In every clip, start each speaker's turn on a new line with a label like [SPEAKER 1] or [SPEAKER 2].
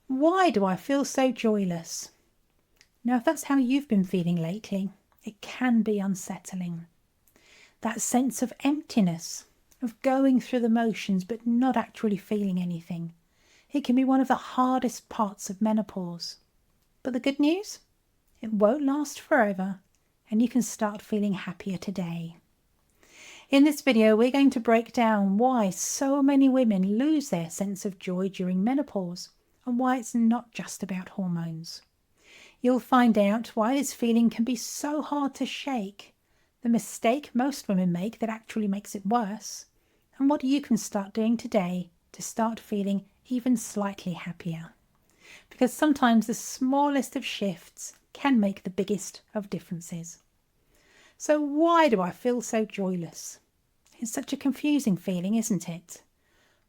[SPEAKER 1] Why do I feel so joyless? Now, if that's how you've been feeling lately, it can be unsettling. That sense of emptiness, of going through the motions but not actually feeling anything. It can be one of the hardest parts of menopause. But the good news? It won't last forever, and you can start feeling happier today. In this video, we're going to break down why so many women lose their sense of joy during menopause and why it's not just about hormones. You'll find out why this feeling can be so hard to shake, the mistake most women make that actually makes it worse, and what you can start doing today to start feeling even slightly happier. Because sometimes the smallest of shifts can make the biggest of differences. So why do I feel so joyless? It's such a confusing feeling, isn't it?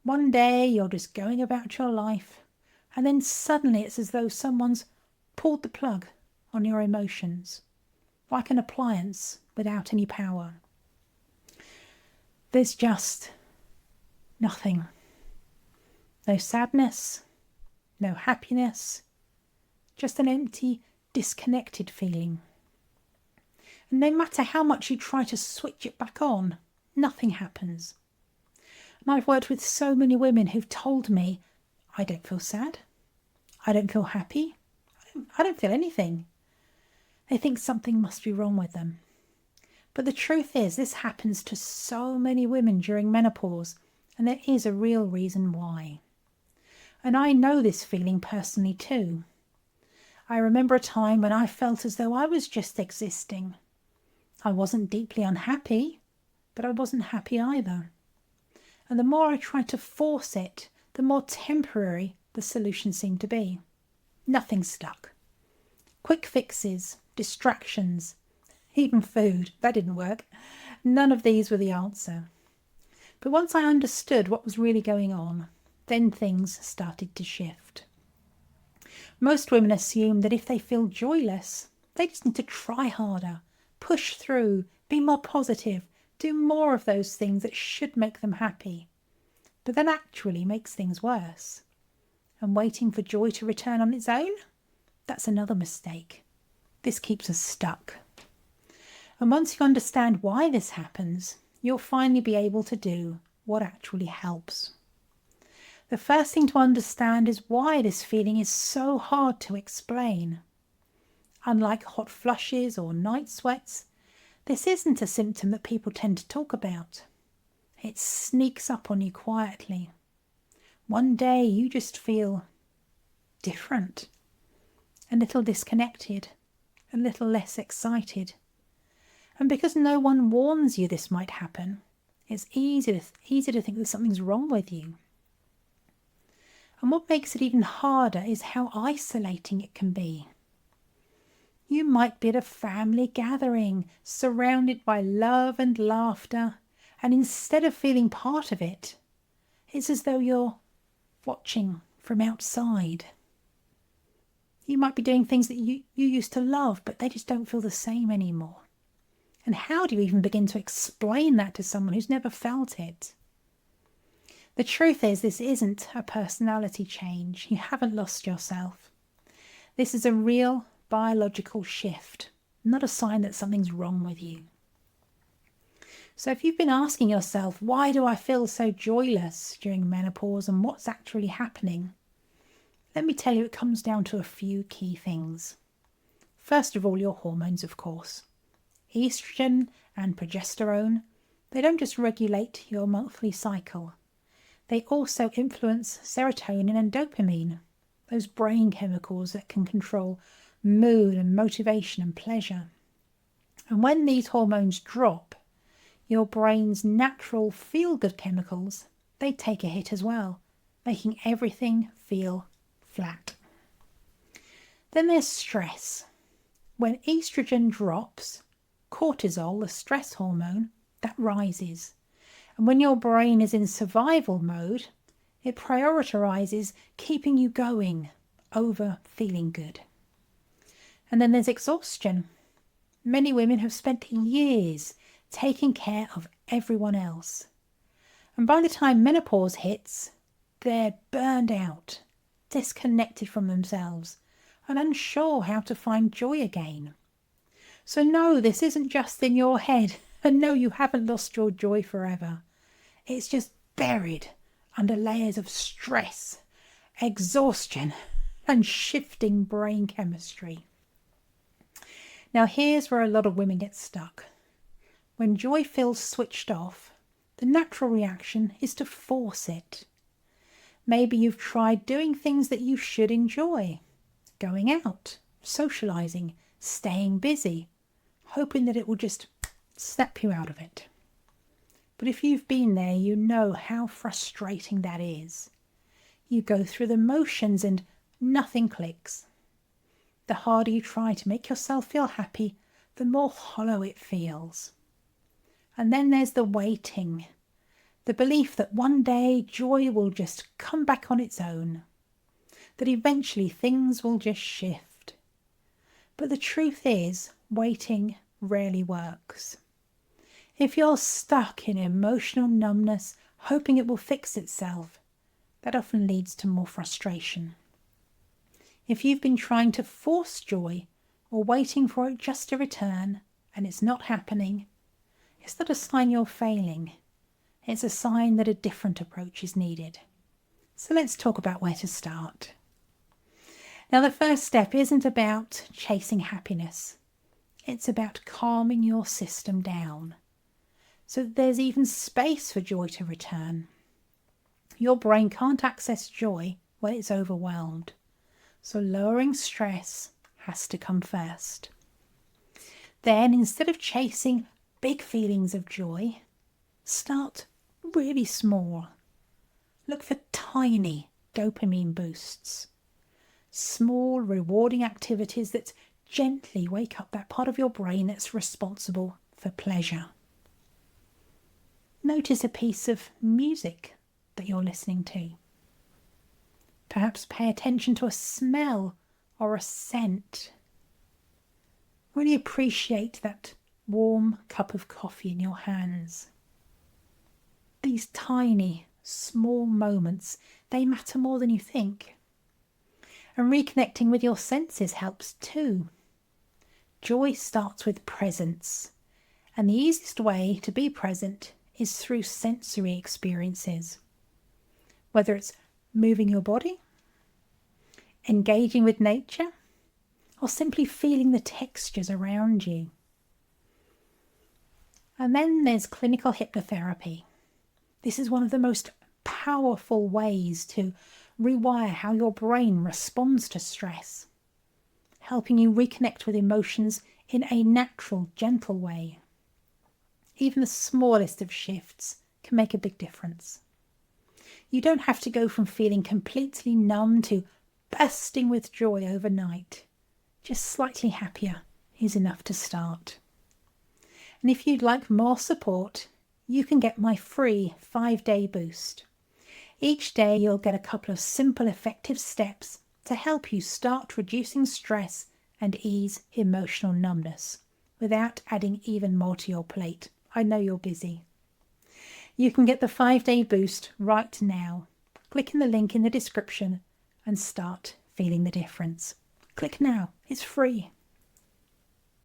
[SPEAKER 1] One day you're just going about your life, and then suddenly it's as though someone's pulled the plug on your emotions, like an appliance without any power. There's just nothing. No sadness, no happiness, just an empty, disconnected feeling. And no matter how much you try to switch it back on, nothing happens. And I've worked with so many women who've told me, I don't feel sad, I don't feel happy, I don't feel anything. They think something must be wrong with them. But the truth is, this happens to so many women during menopause, and there is a real reason why. And I know this feeling personally too. I remember a time when I felt as though I was just existing. I wasn't deeply unhappy, but I wasn't happy either. And the more I tried to force it, the more temporary the solution seemed to be. Nothing stuck. Quick fixes, distractions, even food, that didn't work. None of these were the answer. But once I understood what was really going on, then things started to shift. Most women assume that if they feel joyless, they just need to try harder, push through, be more positive, do more of those things that should make them happy. But that actually makes things worse. And waiting for joy to return on its own? That's another mistake. This keeps us stuck. And once you understand why this happens, you'll finally be able to do what actually helps. The first thing to understand is why this feeling is so hard to explain. Unlike hot flushes or night sweats, this isn't a symptom that people tend to talk about. It sneaks up on you quietly. One day you just feel different, a little disconnected, a little less excited. And because no one warns you this might happen, it's easy to think that something's wrong with you. And what makes it even harder is how isolating it can be. You might be at a family gathering, surrounded by love and laughter, and instead of feeling part of it, it's as though you're watching from outside. You might be doing things that you used to love, but they just don't feel the same anymore. And how do you even begin to explain that to someone who's never felt it? The truth is, this isn't a personality change. You haven't lost yourself. This is a real biological shift, not a sign that something's wrong with you. So if you've been asking yourself, why do I feel so joyless during menopause and what's actually happening? Let me tell you, it comes down to a few key things. First of all, your hormones, of course. Estrogen and progesterone, they don't just regulate your monthly cycle. They also influence serotonin and dopamine, those brain chemicals that can control mood and motivation and pleasure. And when these hormones drop, your brain's natural feel-good chemicals, they take a hit as well, making everything feel flat. Then there's stress. When estrogen drops, cortisol, the stress hormone, that rises. And when your brain is in survival mode, it prioritizes keeping you going over feeling good. And then there's exhaustion. Many women have spent years taking care of everyone else. And by the time menopause hits, they're burned out. disconnected from themselves and unsure how to find joy again. So no, this isn't just in your head, and no, you haven't lost your joy forever. It's just buried under layers of stress, exhaustion, and shifting brain chemistry. Now here's where a lot of women get stuck. When joy feels switched off, the natural reaction is to force it. Maybe you've tried doing things that you should enjoy. Going out, socializing, staying busy, hoping that it will just snap you out of it. But if you've been there, you know how frustrating that is. You go through the motions and nothing clicks. The harder you try to make yourself feel happy, the more hollow it feels. And then there's the waiting, the belief that one day joy will just come back on its own, that eventually things will just shift. But the truth is, waiting rarely works. If you're stuck in emotional numbness, hoping it will fix itself, that often leads to more frustration. If you've been trying to force joy or waiting for it just to return and it's not happening, it's not a sign you're failing. It's a sign that a different approach is needed. So let's talk about where to start. Now, the first step isn't about chasing happiness. It's about calming your system down so that there's even space for joy to return. Your brain can't access joy when it's overwhelmed. So lowering stress has to come first. Then, instead of chasing big feelings of joy, start really small. Look for tiny dopamine boosts. Small, rewarding activities that gently wake up that part of your brain that's responsible for pleasure. Notice a piece of music that you're listening to. Perhaps pay attention to a smell or a scent. Really appreciate that warm cup of coffee in your hands. These tiny, small moments, they matter more than you think. And reconnecting with your senses helps too. Joy starts with presence, and the easiest way to be present is through sensory experiences. Whether it's moving your body, engaging with nature, or simply feeling the textures around you. And then there's clinical hypnotherapy. This is one of the most powerful ways to rewire how your brain responds to stress, helping you reconnect with emotions in a natural, gentle way. Even the smallest of shifts can make a big difference. You don't have to go from feeling completely numb to bursting with joy overnight. Just slightly happier is enough to start. And if you'd like more support, you can get my free 5-day boost. Each day you'll get a couple of simple, effective steps to help you start reducing stress and ease emotional numbness without adding even more to your plate. I know you're busy. You can get the 5-day boost right now. Click in the link in the description and start feeling the difference. Click now. It's free.